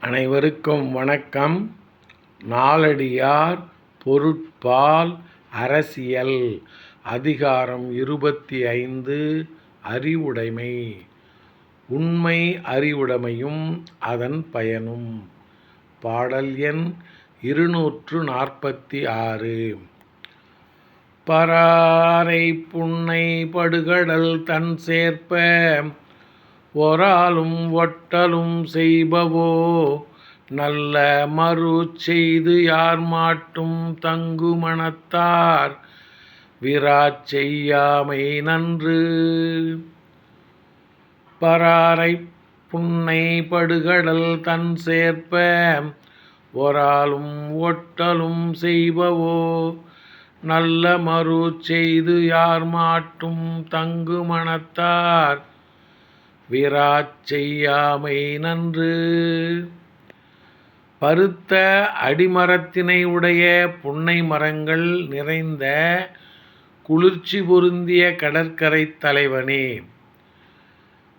அனைவருக்கும் வணக்கம். நாலடியார் பொருட்பால் அரசியல் அதிகாரம் 25 அறிவுடைமை. உண்மை அறிவுடைமையும் அதன் பயனும். பாடல் எண் 246. பராரை புன்னை படுகடல் தன் சேர்ப்ப ஒராலும் ஒட்டலும் செய்பவோ நல்ல மறுச்செய்து யார் மாட்டும் தங்கு மனத்தார் விராச் செய்யாமை நன்று. பராரை புன்னை படுகடல் தன் சேர்ப்ப ஒராலும் ஒட்டலும் செய்பவோ நல்ல மறுச்செய்து யார் மாட்டும் தங்கு மனத்தார் விராச் செய்யாமை நன்று. பருத்த அடிமரத்தினை உடைய புன்னை மரங்கள் நிறைந்த குளிர்ச்சி பொருந்திய கடற்கரை தலைவனே,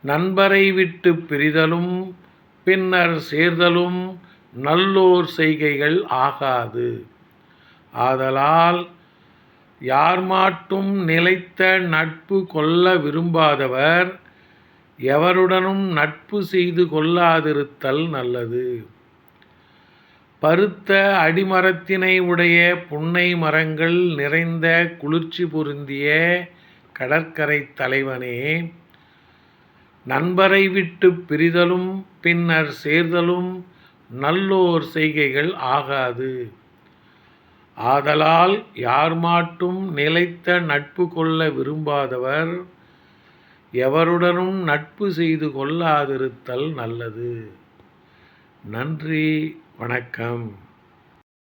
நண்பரை விட்டு பிரிதலும் பின்னர் சேர்தலும் நல்லோர் செய்கைகள் ஆகாது. ஆதலால் யார் மாட்டும் நிலைத்த நட்பு கொள்ள விரும்பாதவர் எவருடனும் நட்பு செய்து கொள்ளாதிருத்தல் நல்லது. பருத்த அடிமரத்தினை உடைய புன்னை மரங்கள் நிறைந்த குளிர்ச்சி பொருந்திய கடற்கரை தலைவனே, நண்பரை விட்டு பிரிதலும் பின்னர் சேர்தலும் நல்லோர் செய்கைகள் ஆகாது. ஆதலால் யார் மாட்டும் நிலைத்த நட்பு கொள்ள விரும்பாதவர் எவருடனும் நட்பு செய்து கொள்ளாதிருத்தல் நல்லது. நன்றி, வணக்கம்.